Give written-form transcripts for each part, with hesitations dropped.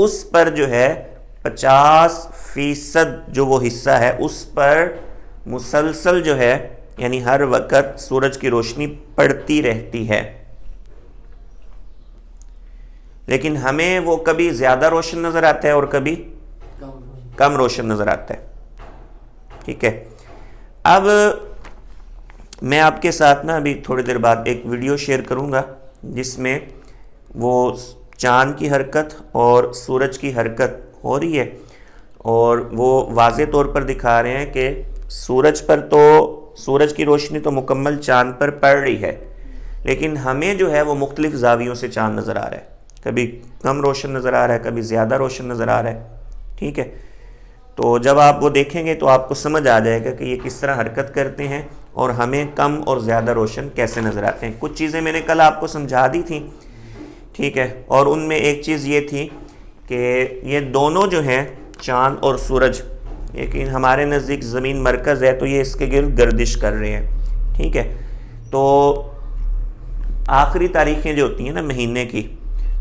اس پر جو ہے 50% جو وہ حصہ ہے اس پر مسلسل جو ہے یعنی ہر وقت سورج کی روشنی پڑتی رہتی ہے، لیکن ہمیں وہ کبھی زیادہ روشن نظر آتا ہے اور کبھی کم روشن نظر آتا ہے. ٹھیک ہے. اب میں آپ کے ساتھ نا ابھی تھوڑی دیر بعد ایک ویڈیو شیئر کروں گا جس میں وہ چاند کی حرکت اور سورج کی حرکت ہو رہی ہے، اور وہ واضح طور پر دکھا رہے ہیں کہ سورج کی روشنی تو مکمل چاند پر پڑ رہی ہے، لیکن ہمیں جو ہے وہ مختلف زاویوں سے چاند نظر آ رہا ہے. کبھی کم روشن نظر آ رہا ہے، کبھی زیادہ روشن نظر آ رہا ہے. ٹھیک ہے. تو جب آپ وہ دیکھیں گے تو آپ کو سمجھ آ جائے گا کہ یہ کس طرح حرکت کرتے ہیں اور ہمیں کم اور زیادہ روشن کیسے نظر آتے ہیں. کچھ چیزیں میں نے کل آپ کو سمجھا دی تھیں. ٹھیک ہے. اور ان میں ایک چیز یہ تھی کہ یہ دونوں جو ہیں چاند اور سورج، لیکن ہمارے نزدیک زمین مرکز ہے تو یہ اس کے گرد گردش کر رہے ہیں. ٹھیک ہے. تو آخری تاریخیں جو ہوتی ہیں نا مہینے کی،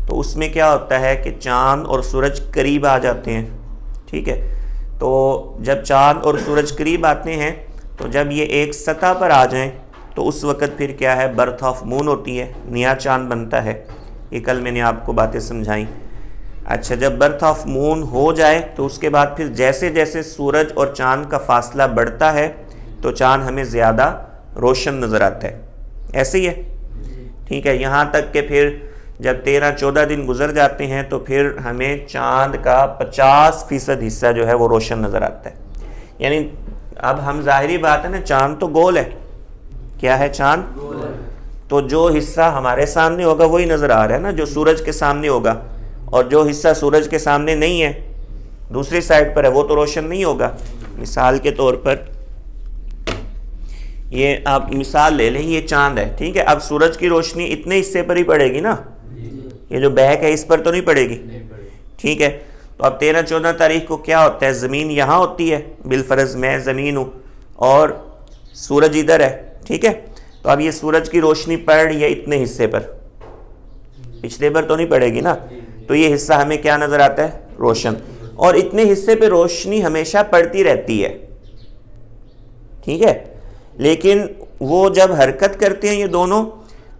تو اس میں کیا ہوتا ہے کہ چاند اور سورج قریب آ جاتے ہیں. ٹھیک ہے. تو جب چاند اور سورج قریب آتے ہیں تو جب یہ ایک سطح پر آ جائیں تو اس وقت پھر کیا ہے، برتھ آف مون ہوتی ہے، نیا چاند بنتا ہے. یہ کل میں نے آپ کو باتیں سمجھائیں. اچھا، جب برتھ آف مون ہو جائے تو اس کے بعد پھر جیسے جیسے سورج اور چاند کا فاصلہ بڑھتا ہے تو چاند ہمیں زیادہ روشن نظر آتا ہے. ایسے ہی ہے. ٹھیک ہے. یہاں تک کہ پھر جب 13-14 دن گزر جاتے ہیں تو پھر ہمیں چاند کا 50% حصہ جو ہے وہ روشن نظر آتا ہے. یعنی اب ہم ظاہری بات ہے نا، چاند تو گول ہے. کیا ہے؟ چاند گول ہے. تو جو حصہ ہمارے سامنے ہوگا وہی نظر آ رہا ہے نا، جو سورج کے سامنے ہوگا، اور جو حصہ سورج کے سامنے نہیں ہے، دوسری سائڈ پر ہے، وہ تو روشن نہیں ہوگا. مثال کے طور پر یہ آپ مثال لے لیں، یہ چاند ہے. ٹھیک ہے. اب سورج کی روشنی اتنے حصے پر ہی پڑے گی نا، یہ جو بیک ہے اس پر تو نہیں پڑے گی. ٹھیک ہے. تو اب 13-14 تاریخ کو کیا ہوتا ہے، زمین یہاں ہوتی ہے، بالفرض میں زمین ہوں اور سورج ادھر ہے. ٹھیک ہے. تو اب یہ سورج کی روشنی پڑ رہی ہے اتنے حصے پر، پچھلے پر تو نہیں پڑے گی نا. تو یہ حصہ ہمیں کیا نظر آتا ہے؟ روشن. اور اتنے حصے پہ روشنی ہمیشہ پڑتی رہتی ہے. ٹھیک ہے. لیکن وہ جب حرکت کرتے ہیں یہ دونوں،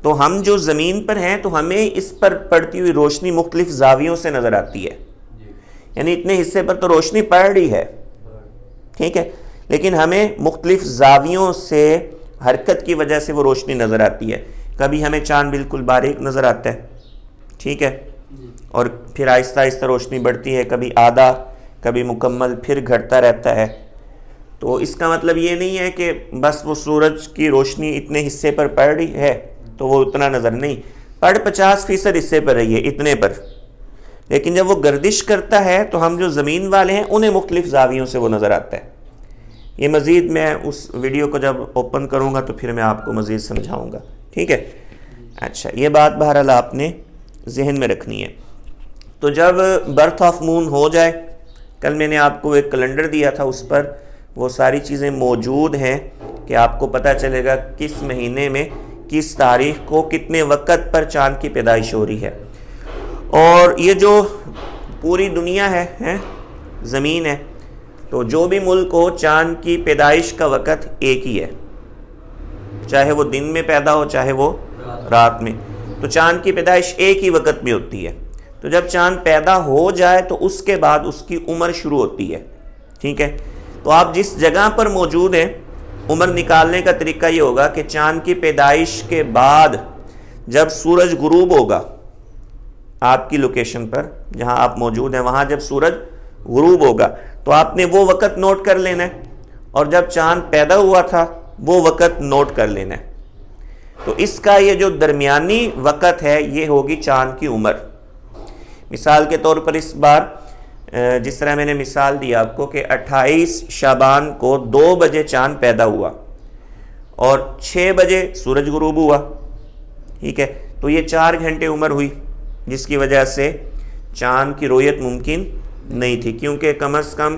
تو ہم جو زمین پر ہیں تو ہمیں اس پر پڑتی ہوئی روشنی مختلف زاویوں سے نظر آتی ہے. یعنی اتنے حصے پر تو روشنی پڑ رہی ہے. ٹھیک ہے. لیکن ہمیں مختلف زاویوں سے حرکت کی وجہ سے وہ روشنی نظر آتی ہے. کبھی ہمیں چاند بالکل باریک نظر آتا ہے. ٹھیک ہے. اور پھر آہستہ آہستہ روشنی بڑھتی ہے، کبھی آدھا، کبھی مکمل، پھر گھٹتا رہتا ہے. تو اس کا مطلب یہ نہیں ہے کہ بس وہ سورج کی روشنی اتنے حصے پر پڑ رہی ہے تو وہ اتنا نظر نہیں پڑ، 50% حصے پر رہی ہے اتنے پر. لیکن جب وہ گردش کرتا ہے تو ہم جو زمین والے ہیں انہیں مختلف زاویوں سے وہ نظر آتا ہے. یہ مزید میں اس ویڈیو کو جب اوپن کروں گا تو پھر میں آپ کو مزید سمجھاؤں گا. ٹھیک ہے. اچھا، یہ بات بہرحال آپ نے ذہن میں رکھنی ہے. تو جب برتھ آف مون ہو جائے، کل میں نے آپ کو ایک کیلنڈر دیا تھا، اس پر وہ ساری چیزیں موجود ہیں کہ آپ کو پتہ چلے گا کس مہینے میں کس تاریخ کو کتنے وقت پر چاند کی پیدائش ہو رہی ہے. اور یہ جو پوری دنیا ہے زمین ہے، تو جو بھی ملک ہو چاند کی پیدائش کا وقت ایک ہی ہے، چاہے وہ دن میں پیدا ہو چاہے وہ رات میں. تو چاند کی پیدائش ایک ہی وقت میں ہوتی ہے. تو جب چاند پیدا ہو جائے تو اس کے بعد اس کی عمر شروع ہوتی ہے. ٹھیک ہے. تو آپ جس جگہ پر موجود ہیں، عمر نکالنے کا طریقہ یہ ہوگا کہ چاند کی پیدائش کے بعد جب سورج غروب ہوگا، آپ کی لوکیشن پر جہاں آپ موجود ہیں وہاں جب سورج غروب ہوگا تو آپ نے وہ وقت نوٹ کر لینا ہے، اور جب چاند پیدا ہوا تھا وہ وقت نوٹ کر لینا ہے. تو اس کا یہ جو درمیانی وقت ہے یہ ہوگی چاند کی عمر. مثال کے طور پر اس بار جس طرح میں نے مثال دی آپ کو کہ 28 شعبان کو 2 بجے چاند پیدا ہوا اور 6 بجے سورج غروب ہوا. ٹھیک ہے. تو یہ 4 گھنٹے عمر ہوئی، جس کی وجہ سے چاند کی رویت ممکن نہیں تھی، کیونکہ کم از کم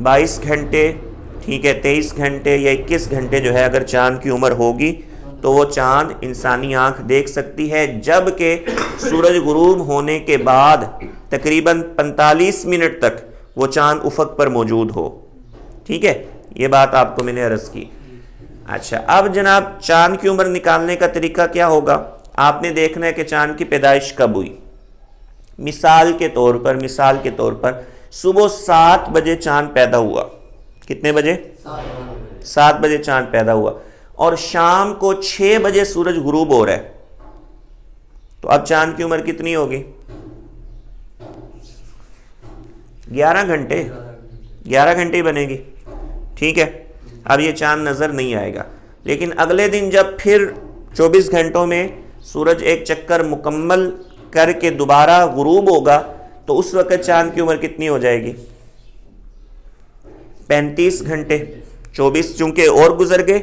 22 گھنٹے، ٹھیک ہے، 23 گھنٹے یا 21 گھنٹے جو ہے اگر چاند کی عمر ہوگی تو وہ چاند انسانی آنکھ دیکھ سکتی ہے، جبکہ سورج غروب ہونے کے بعد تقریباً 45 منٹ تک وہ چاند افق پر موجود ہو۔ ٹھیک ہے، یہ بات آپ کو میں نے عرض کی۔ اچھا، اب جناب چاند کی عمر نکالنے کا طریقہ کیا ہوگا؟ آپ نے دیکھنا ہے کہ چاند کی پیدائش کب ہوئی۔ مثال کے طور پر صبح 7 بجے چاند پیدا ہوا۔ کتنے بجے؟ 7 بجے چاند پیدا ہوا، اور شام کو 6 بجے سورج غروب ہو رہا ہے، تو اب چاند کی عمر کتنی ہوگی؟ 11 گھنٹے 11 گھنٹے ہی بنے گی۔ ٹھیک ہے، اب یہ چاند نظر نہیں آئے گا، لیکن اگلے دن جب پھر 24 گھنٹوں میں سورج ایک چکر مکمل کر کے دوبارہ غروب ہوگا تو اس وقت چاند کی عمر کتنی ہو جائے گی؟ 35 گھنٹے۔ 24 چونکہ اور گزر گئے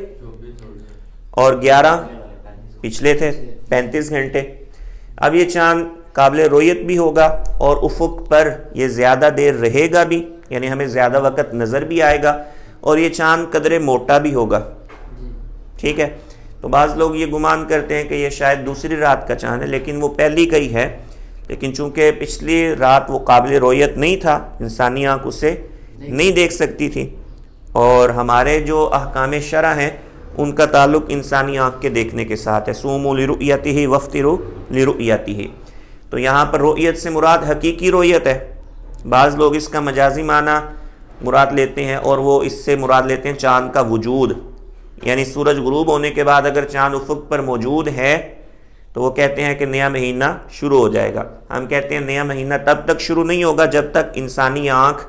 اور 11 پچھلے تھے، 35 گھنٹے۔ اب یہ چاند قابل رؤیت بھی ہوگا اور افق پر یہ زیادہ دیر رہے گا بھی، یعنی ہمیں زیادہ وقت نظر بھی آئے گا، اور یہ چاند قدرے موٹا بھی ہوگا۔ ٹھیک ہے، تو بعض لوگ یہ گمان کرتے ہیں کہ یہ شاید دوسری رات کا چاند ہے، لیکن وہ پہلی کا ہی ہے، لیکن چونکہ پچھلی رات وہ قابل رؤیت نہیں تھا، انسانی آنکھ اسے نہیں دیکھ سکتی تھی، اور ہمارے جو احکام شرع ہیں ان کا تعلق انسانی آنکھ کے دیکھنے کے ساتھ ہے۔ صوموا لرؤیتہ وافطروا لرؤیتہ، تو یہاں پر رؤیت سے مراد حقیقی رؤیت ہے۔ بعض لوگ اس کا مجازی معنی مراد لیتے ہیں، اور وہ اس سے مراد لیتے ہیں چاند کا وجود، یعنی سورج غروب ہونے کے بعد اگر چاند افق پر موجود ہے تو وہ کہتے ہیں کہ نیا مہینہ شروع ہو جائے گا۔ ہم کہتے ہیں نیا مہینہ تب تک شروع نہیں ہوگا جب تک انسانی آنکھ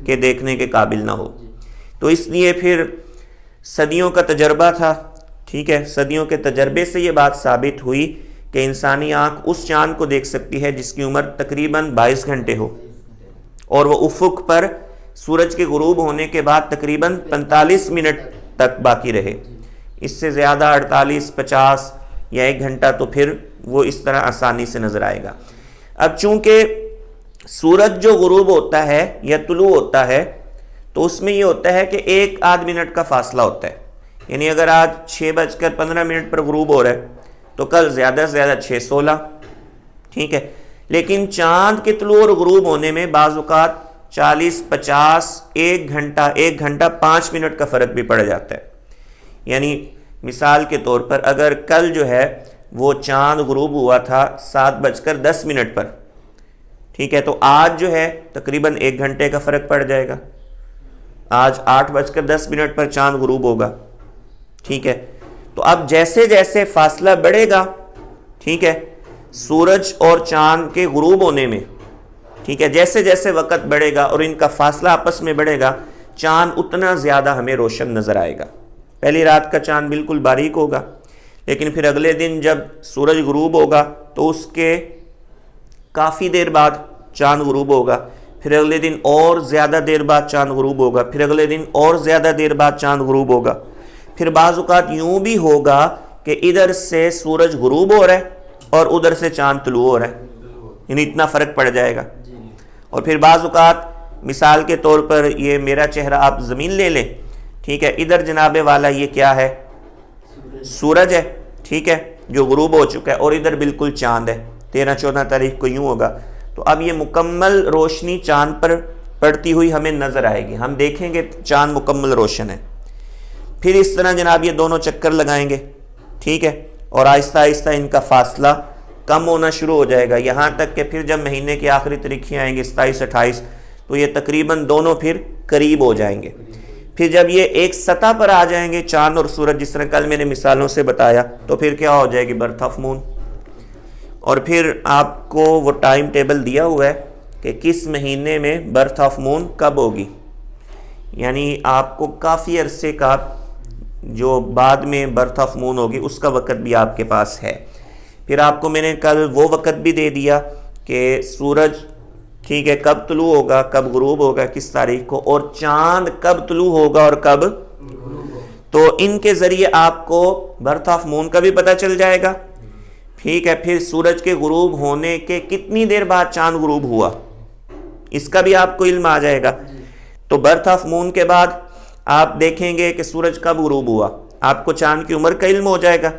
کے دیکھنے کے قابل نہ ہو۔ تو اس لیے پھر صدیوں کا تجربہ تھا، ٹھیک ہے، صدیوں کے تجربے سے یہ بات ثابت ہوئی کہ انسانی آنکھ اس چاند کو دیکھ سکتی ہے جس کی عمر تقریباً 22 گھنٹے ہو، اور وہ افق پر سورج کے غروب ہونے کے بعد تقریباً 45 منٹ تک باقی رہے۔ اس سے زیادہ 48، 50 یا 1 گھنٹہ تو پھر وہ اس طرح آسانی سے نظر آئے گا۔ اب چونکہ سورج جو غروب ہوتا ہے یا طلوع ہوتا ہے تو اس میں یہ ہوتا ہے کہ 1-8 منٹ کا فاصلہ ہوتا ہے، یعنی اگر آج 6:15 پر غروب ہو رہا ہے تو کل زیادہ سے زیادہ 6:16۔ ٹھیک ہے، لیکن چاند کے طلوع اور غروب ہونے میں بعض اوقات 40، 50، 1 گھنٹہ 5 منٹ کا فرق بھی پڑ جاتا ہے۔ یعنی مثال کے طور پر اگر کل جو ہے وہ چاند غروب ہوا تھا 7:10 پر، ٹھیک ہے، تو آج جو ہے تقریباً 1 گھنٹے کا فرق پڑ جائے گا۔ آج 8:10 پر چاند غروب ہوگا۔ ٹھیک ہے، تو اب جیسے جیسے فاصلہ بڑھے گا، ٹھیک ہے، سورج اور چاند کے غروب ہونے میں، ٹھیک ہے، جیسے جیسے وقت بڑھے گا اور ان کا فاصلہ آپس میں بڑھے گا، چاند اتنا زیادہ ہمیں روشن نظر آئے گا۔ پہلی رات کا چاند بالکل باریک ہوگا، لیکن پھر اگلے دن جب سورج غروب ہوگا تو اس کے کافی دیر بعد چاند غروب ہوگا، پھر اگلے دن اور زیادہ دیر بعد چاند غروب ہوگا، پھر اگلے دن اور زیادہ دیر بعد چاند غروب ہوگا۔ پھر بعض اوقات یوں بھی ہوگا کہ ادھر سے سورج غروب ہو رہا ہے اور ادھر سے چاند طلوع ہو رہا ہے، یعنی اتنا فرق پڑ جائے گا۔ اور پھر بعض اوقات مثال کے طور پر یہ میرا چہرہ آپ زمین لے لیں، ٹھیک ہے، ادھر جناب والا یہ کیا ہے؟ سورج ہے، ٹھیک ہے، جو غروب ہو چکا ہے، اور ادھر بالکل چاند ہے۔ 13-14 تاریخ کو یوں ہوگا، تو اب یہ مکمل روشنی چاند پر پڑتی ہوئی ہمیں نظر آئے گی، ہم دیکھیں گے چاند مکمل روشن ہے۔ پھر اس طرح جناب یہ دونوں چکر لگائیں گے، ٹھیک ہے، اور آہستہ آہستہ ان کا فاصلہ کم ہونا شروع ہو جائے گا، یہاں تک کہ پھر جب مہینے کی آخری تاریخیں آئیں گے 27-28، تو یہ تقریباً دونوں پھر قریب ہو جائیں گے۔ پھر جب یہ ایک سطح پر آ جائیں گے چاند اور سورج، جس طرح کل میں نے مثالوں سے بتایا، تو پھر کیا ہو جائے گی؟ برتھ آف مون۔ اور پھر آپ کو وہ ٹائم ٹیبل دیا ہوا ہے کہ کس مہینے میں برتھ آف مون کب ہوگی، یعنی آپ کو کافی عرصے کا جو بعد میں برتھ آف مون ہوگی اس کا وقت بھی آپ کے پاس ہے۔ پھر آپ کو میں نے کل وہ وقت بھی دے دیا کہ سورج، ٹھیک ہے، کب طلوع ہوگا، کب غروب ہوگا، کس تاریخ کو، اور چاند کب طلوع ہوگا اور کب، تو ان کے ذریعے آپ کو برتھ آف مون کا بھی پتہ چل جائے گا، ٹھیک ہے۔ پھر سورج کے غروب ہونے کے کتنی دیر بعد چاند غروب ہوا، اس کا بھی آپ کو علم آ جائے گا۔ تو برتھ آف مون کے بعد آپ دیکھیں گے کہ سورج کب غروب ہوا، آپ کو چاند کی عمر کا علم ہو جائے گا۔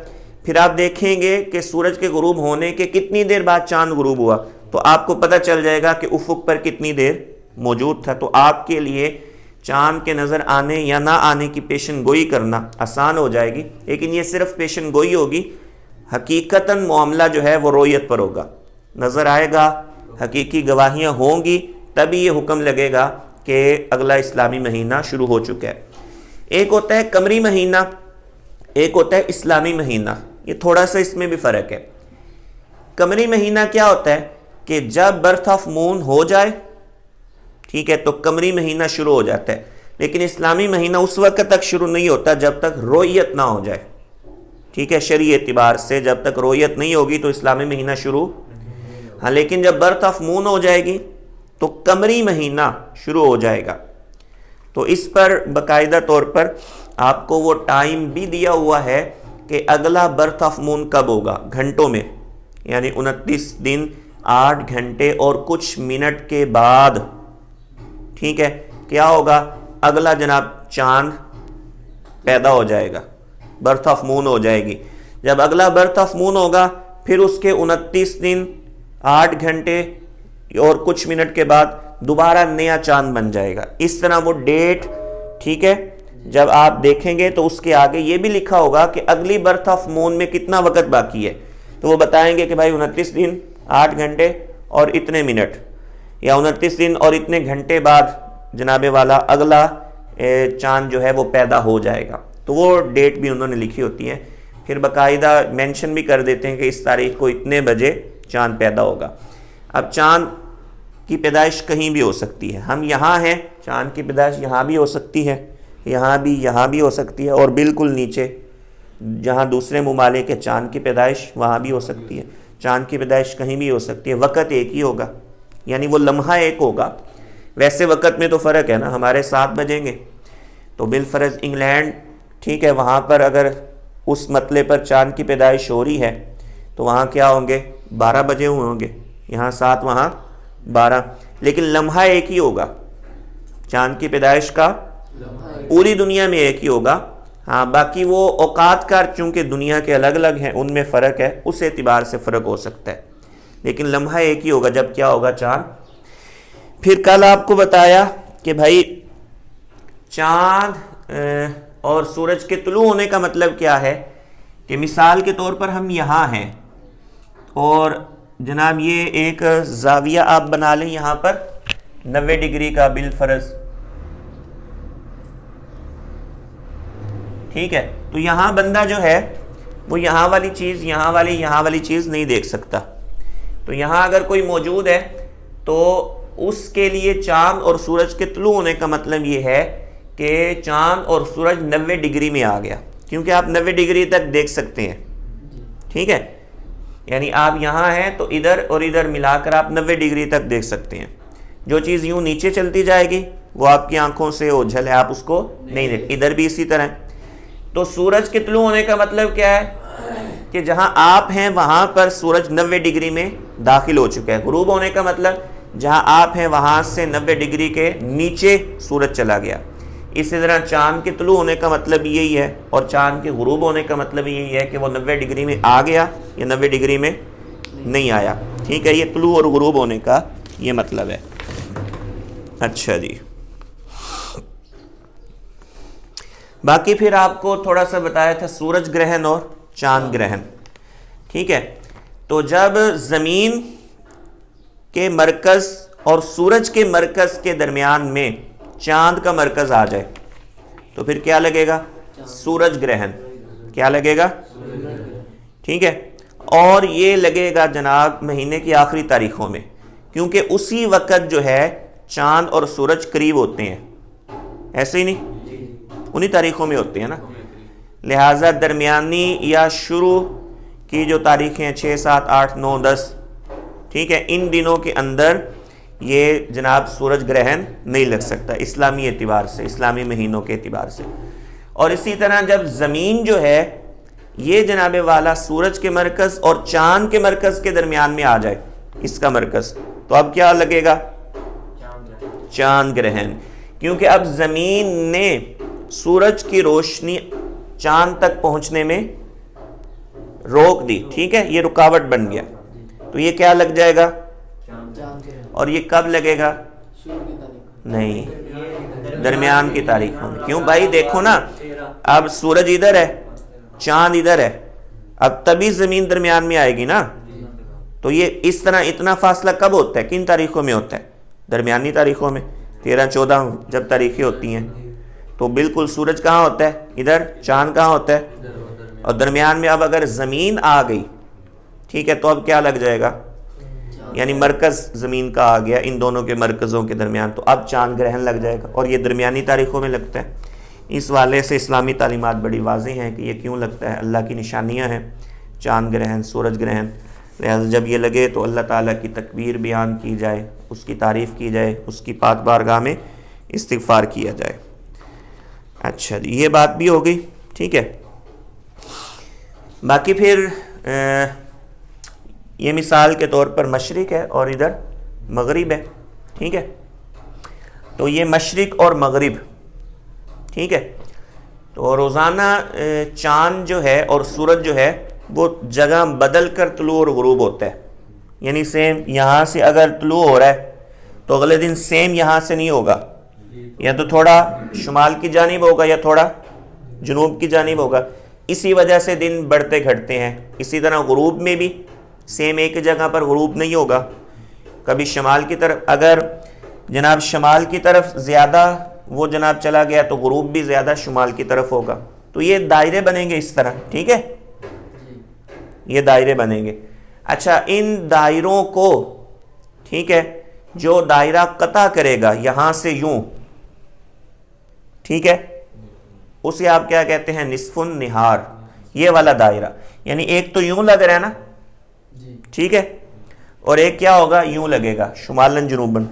پھر آپ دیکھیں گے کہ سورج کے غروب ہونے کے کتنی دیر بعد چاند غروب ہوا، تو آپ کو پتہ چل جائے گا کہ افق پر کتنی دیر موجود تھا. تو آپ کے لیے چاند کے نظر آنے یا نہ آنے کی پیشن گوئی کرنا آسان ہو جائے گی. لیکن یہ صرف پیشن گوئی ہوگی، حقیقتاً معاملہ جو ہے وہ رویت پر ہوگا، نظر آئے گا، حقیقی گواہیاں ہوں گی، تبھی یہ حکم لگے گا کہ اگلا اسلامی مہینہ شروع ہو چکا ہے. ایک ہوتا ہے قمری مہینہ، ایک ہوتا ہے اسلامی مہینہ. یہ تھوڑا سا اس میں بھی فرق ہے. قمری مہینہ کیا ہوتا ہے کہ جب برتھ آف مون ہو جائے، ٹھیک ہے، تو قمری مہینہ شروع ہو جاتا ہے. لیکن اسلامی مہینہ اس وقت تک شروع نہیں ہوتا جب تک رویت نہ ہو جائے. ٹھیک ہے، شرعی اعتبار سے جب تک رویت نہیں ہوگی تو اسلامی مہینہ شروع. ہاں، لیکن جب برتھ آف مون ہو جائے گی تو قمری مہینہ شروع ہو جائے گا. تو اس پر باقاعدہ طور پر آپ کو وہ ٹائم بھی دیا ہوا ہے کہ اگلا برتھ آف مون کب ہوگا، گھنٹوں میں، یعنی 29 دن 8 گھنٹے اور کچھ منٹ کے بعد، ٹھیک ہے، کیا ہوگا، اگلا جناب چاند پیدا ہو جائے گا، برتھ آف مون ہو جائے گی. جب اگلا برتھ آف مون ہوگا پھر اس کے 29 دن 8 گھنٹے اور کچھ منٹ کے بعد دوبارہ نیا چاند بن جائے گا. اس طرح وہ ڈیٹ، ٹھیک ہے، جب آپ دیکھیں گے تو اس کے آگے یہ بھی لکھا ہوگا کہ اگلی برتھ آف مون میں کتنا وقت باقی ہے. تو وہ بتائیں گے کہ بھائی 29 دن 8 گھنٹے اور اتنے منٹ، یا 29 دن اور اتنے گھنٹے بعد جناب والا اگلا چاند جو ہے وہ پیدا ہو جائے گا. تو وہ ڈیٹ بھی انہوں نے لکھی ہوتی ہے. پھر باقاعدہ مینشن بھی کر دیتے ہیں کہ اس تاریخ کو اتنے بجے چاند پیدا ہوگا. اب چاند کی پیدائش کہیں بھی ہو سکتی ہے. ہم یہاں ہیں، چاند کی پیدائش یہاں بھی ہو سکتی ہے، یہاں بھی ہو سکتی ہے، اور بالکل نیچے جہاں دوسرے ممالک کے چاند کی پیدائش وہاں بھی ہو سکتی ہے. چاند کی پیدائش کہیں بھی ہو سکتی ہے. وقت ایک ہی ہوگا، یعنی وہ لمحہ ایک ہوگا. ویسے وقت میں تو فرق ہے نا، ہمارے 7 بجیں گے تو بالفرض انگلینڈ، ٹھیک ہے، وہاں پر اگر اس مطلع پر چاند کی پیدائش ہو رہی ہے تو وہاں کیا ہوں گے، 12 بجے ہوئے ہوں گے. یہاں 7 وہاں 12، لیکن لمحہ ایک ہی ہوگا. چاند کی پیدائش کا پوری دنیا میں ایک ہی ہوگا. ہاں، باقی وہ اوقات کا چونکہ دنیا کے الگ الگ ہیں ان میں فرق ہے، اس اعتبار سے فرق ہو سکتا ہے، لیکن لمحہ ایک ہی ہوگا جب کیا ہوگا، چاند. پھر کل آپ کو بتایا کہ بھائی چاند اور سورج کے طلوع ہونے کا مطلب کیا ہے، کہ مثال کے طور پر ہم یہاں ہیں اور جناب یہ ایک زاویہ آپ بنا لیں یہاں پر 90 ڈگری کا بالفرض، ٹھیک ہے. تو یہاں بندہ جو ہے وہ یہاں والی چیز، یہاں والی چیز نہیں دیکھ سکتا. تو یہاں اگر کوئی موجود ہے تو اس کے لیے چاند اور سورج کے طلوع ہونے کا مطلب یہ ہے کہ چاند اور سورج 90 ڈگری میں آ گیا، کیونکہ آپ 90 ڈگری تک دیکھ سکتے ہیں، ٹھیک ہے. یعنی آپ یہاں ہیں تو ادھر اور ادھر ملا کر آپ 90 ڈگری تک دیکھ سکتے ہیں. جو چیز یوں نیچے چلتی جائے گی وہ آپ کی آنکھوں سے اوجھل ہے، آپ اس کو نہیں دیکھ. ادھر بھی اسی طرح. تو سورج کے طلوع ہونے کا مطلب کیا ہے کہ جہاں آپ ہیں وہاں پر سورج 90 ڈگری میں داخل ہو چکا ہے. غروب ہونے کا مطلب جہاں آپ ہیں وہاں سے 90 ڈگری کے نیچے سورج چلا گیا. اسی طرح چاند کے طلوع ہونے کا مطلب یہی ہے، اور چاند کے غروب ہونے کا مطلب یہی ہے کہ وہ 90 ڈگری میں آ گیا یا 90 ڈگری میں نہیں آیا. ٹھیک ہے، یہ طلوع اور غروب ہونے کا یہ مطلب ہے. اچھا جی، باقی پھر آپ کو تھوڑا سا بتایا تھا سورج گرہن اور چاند گرہن. ٹھیک ہے، تو جب زمین کے مرکز اور سورج کے مرکز کے درمیان میں چاند کا مرکز آ جائے تو پھر کیا لگے گا، سورج گرہن. کیا لگے گا، ٹھیک ہے. اور یہ لگے گا جناب مہینے کی آخری تاریخوں میں، کیونکہ اسی وقت جو ہے چاند اور سورج قریب ہوتے ہیں. ایسے ہی نہیں، انہی تاریخوں میں ہوتے ہیں نا. لہٰذا درمیانی یا شروع کی جو تاریخیں 6 7 8 9 10، ٹھیک ہے، ان دنوں کے اندر یہ جناب سورج گرہن نہیں لگ سکتا اسلامی اعتبار سے، اسلامی مہینوں کے اعتبار سے. اور اسی طرح جب زمین جو ہے یہ جناب والا سورج کے مرکز اور چاند کے مرکز کے درمیان میں آ جائے، اس کا مرکز، تو اب کیا لگے گا، چاند گرہن. کیونکہ اب زمین نے سورج کی روشنی چاند تک پہنچنے میں روک دی، ٹھیک ہے، یہ رکاوٹ بن گیا، تو یہ کیا لگ جائے گا؟ اور یہ کب لگے گا؟ نہیں، درمیان کی تاریخوں میں۔ کیوں بھائی؟ دیکھو نا، اب سورج ادھر ہے، چاند ادھر ہے، اب تبھی زمین درمیان میں آئے گی نا، تو یہ اس طرح اتنا فاصلہ کب ہوتا ہے؟ کن تاریخوں میں ہوتا ہے؟ درمیانی تاریخوں میں، 13 14 جب تاریخیں ہوتی ہیں تو بالکل سورج کہاں ہوتا ہے؟ ادھر، چاند کہاں ہوتا ہے؟ اور درمیان میں اب اگر زمین آ گئی، ٹھیک ہے، تو اب کیا لگ جائے گا؟ یعنی مرکز زمین کا آ گیا ان دونوں کے مرکزوں کے درمیان، تو اب چاند گرہن لگ جائے گا، اور یہ درمیانی تاریخوں میں لگتا ہے۔ اس والے سے اسلامی تعلیمات بڑی واضح ہیں کہ یہ کیوں لگتا ہے، اللہ کی نشانیاں ہیں، چاند گرہن، سورج گرہن، لہذا جب یہ لگے تو اللہ تعالیٰ کی تکبیر بیان کی جائے، اس کی تعریف کی جائے، اس کی پاک بارگاہ میں استغفار کیا جائے۔ اچھا جی، یہ بات بھی ہو گئی، ٹھیک ہے۔ باقی پھر یہ مثال کے طور پر مشرق ہے اور ادھر مغرب ہے، ٹھیک ہے، تو یہ مشرق اور مغرب، ٹھیک ہے، تو روزانہ چاند جو ہے اور سورج جو ہے وہ جگہ بدل کر طلوع اور غروب ہوتا ہے، یعنی سیم یہاں سے اگر طلوع ہو رہا ہے تو اگلے دن سیم یہاں سے نہیں ہوگا، یا تو تھوڑا شمال کی جانب ہوگا یا تھوڑا جنوب کی جانب ہوگا، اسی وجہ سے دن بڑھتے گھٹتے ہیں۔ اسی طرح غروب میں بھی سیم ایک جگہ پر غروب نہیں ہوگا، کبھی شمال کی طرف، اگر جناب شمال کی طرف زیادہ وہ جناب چلا گیا تو غروب بھی زیادہ شمال کی طرف ہوگا، تو یہ دائرے بنیں گے اس طرح، ٹھیک ہے، یہ دائرے بنیں گے۔ اچھا، ان دائروں کو، ٹھیک ہے، جو دائرہ قطع کرے گا یہاں سے یوں، ٹھیک ہے، اسے آپ کیا کہتے ہیں؟ نصف النہار، یہ والا دائرہ، یعنی ایک تو یوں لگ رہا ہے نا، ٹھیک ہے، اور ایک کیا ہوگا؟ یوں لگے گا، شمالن جنوبن۔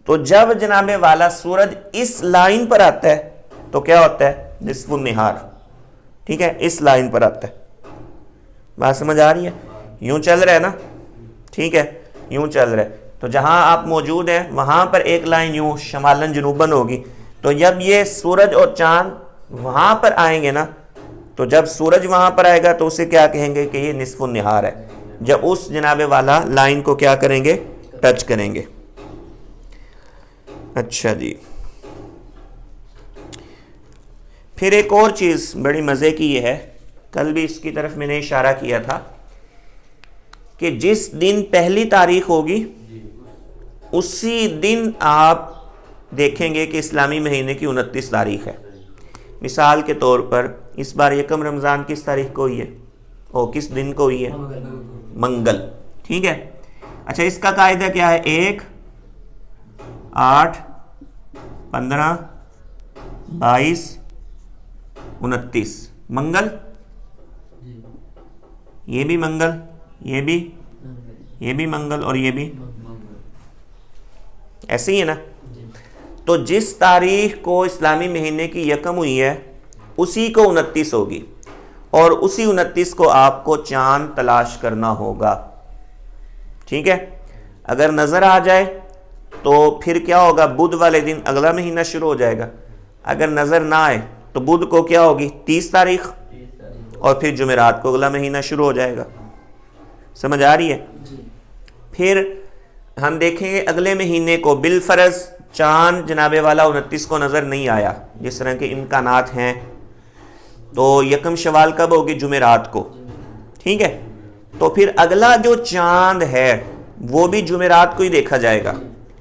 تو جب جناب والا سورج اس لائن پر آتا ہے تو کیا ہوتا ہے؟ نصف النہار، ٹھیک ہے، اس لائن پر آتا ہے۔ بات سمجھ آ رہی ہے؟ یوں چل رہا ہے نا، ٹھیک ہے، یوں چل رہا ہے، تو جہاں آپ موجود ہیں وہاں پر ایک لائن یوں شمالن جنوبن ہوگی، تو جب یہ سورج اور چاند وہاں پر آئیں گے نا، تو جب سورج وہاں پر آئے گا تو اسے کیا کہیں گے کہ یہ نصف النہار ہے، جب اس جناب والا لائن کو کیا کریں گے؟ ٹچ کریں گے۔ اچھا جی، پھر ایک اور چیز بڑی مزے کی یہ ہے، کل بھی اس کی طرف میں نے اشارہ کیا تھا کہ جس دن پہلی تاریخ ہوگی اسی دن آپ دیکھیں گے کہ اسلامی مہینے کی 29 تاریخ ہے۔ مثال کے طور پر اس بار یکم رمضان کس تاریخ کو ہوئی ہے؟ کس دن کو ہوئی ہے؟ منگل، ٹھیک ہے۔ اچھا، اس کا قاعدہ کیا ہے؟ 1 8 15 22 29 منگل، یہ بھی منگل، یہ بھی منگل، اور یہ بھی ایسے ہی ہے نا۔ تو جس تاریخ کو اسلامی مہینے کی یکم ہوئی ہے اسی کو 29 ہوگی، اور اسی 29 کو آپ کو چاند تلاش کرنا ہوگا، ٹھیک ہے۔ اگر نظر آ جائے تو پھر کیا ہوگا؟ بدھ والے دن اگلا مہینہ شروع ہو جائے گا، اگر نظر نہ آئے تو بدھ کو کیا ہوگی؟ 30 تاریخ، اور پھر جمعرات کو اگلا مہینہ شروع ہو جائے گا۔ سمجھ آ رہی ہے؟ پھر ہم دیکھیں گے اگلے مہینے کو بالفرض چاند جناب والا 29 کو نظر نہیں آیا، جس طرح کے امکانات ہیں، تو یکم شوال کب ہوگی؟ جمعرات کو، ٹھیک ہے۔ تو پھر اگلا جو چاند ہے وہ بھی جمعرات کو ہی دیکھا جائے گا،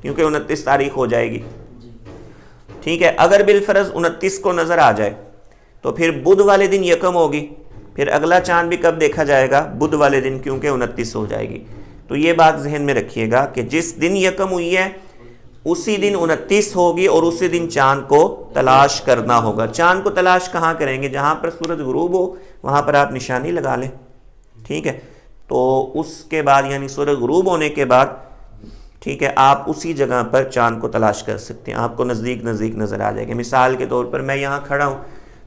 کیونکہ 29 تاریخ ہو جائے گی، ٹھیک ہے۔ اگر بالفرض 29 کو نظر آ جائے تو پھر بدھ والے دن یکم ہوگی، پھر اگلا چاند بھی کب دیکھا جائے گا؟ بدھ والے دن، کیونکہ 29 ہو جائے گی۔ تو یہ بات ذہن میں رکھیے گا کہ جس دن یکم ہوئی ہے اسی دن 29 ہوگی، اور اسی دن چاند کو تلاش کرنا ہوگا۔ چاند کو تلاش کہاں کریں گے؟ جہاں پر سورج غروب ہو وہاں پر آپ نشانی لگا لیں، ٹھیک ہے۔ تو اس کے بعد یعنی سورج غروب ہونے کے بعد، ٹھیک ہے، آپ اسی جگہ پر چاند کو تلاش کر سکتے ہیں، آپ کو نزدیک نظر آ جائے گا۔ مثال کے طور پر میں یہاں کھڑا ہوں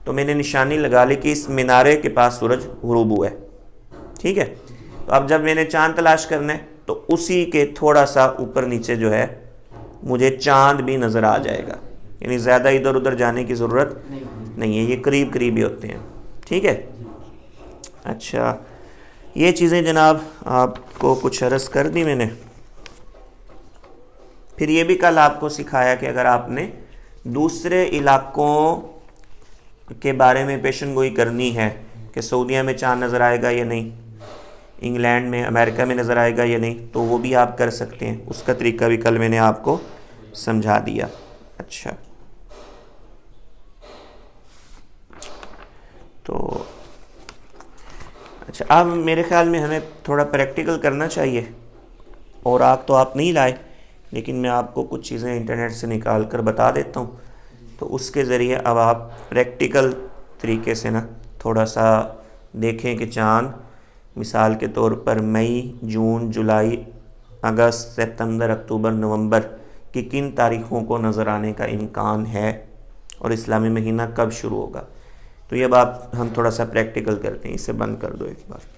تو میں نے نشانی لگا لی کہ اس مینارے کے پاس سورج غروب ہوا ہے، ٹھیک ہے۔ تو اب جب میں نے چاند تلاش کرنا ہے تو اسی کے تھوڑا سا اوپر نیچے جو ہے مجھے چاند بھی نظر آ جائے گا، یعنی زیادہ ادھر ادھر جانے کی ضرورت نہیں ہے، یہ قریب ہی ہوتے ہیں، ٹھیک ہے۔ اچھا یہ چیزیں جناب آپ کو کچھ عرض کر دی میں نے. پھر یہ بھی کل آپ کو سکھایا کہ اگر آپ نے دوسرے علاقوں کے بارے میں پیشن گوئی کرنی ہے کہ سعودیہ میں چاند نظر آئے گا یا نہیں، انگلینڈ میں، امریکہ میں نظر آئے گا یا نہیں، تو وہ بھی آپ کر سکتے ہیں. اس کا طریقہ بھی کل میں نے آپ کو سمجھا دیا. اچھا تو اچھا اب میرے خیال میں ہمیں تھوڑا پریکٹیکل کرنا چاہیے. اور آگ تو آپ نہیں لائے، لیکن میں آپ کو کچھ چیزیں انٹرنیٹ سے نکال کر بتا دیتا ہوں. تو اس کے ذریعے اب آپ پریکٹیکل طریقے سے نا تھوڑا سا دیکھیں کہ چاند مثال کے طور پر مئی، جون، جولائی، اگست، ستمبر، اکتوبر، نومبر کی کن تاریخوں کو نظر آنے کا امکان ہے اور اسلامی مہینہ کب شروع ہوگا. تو یہ اب ہم تھوڑا سا پریکٹیکل کرتے ہیں. اسے بند کر دو ایک بار.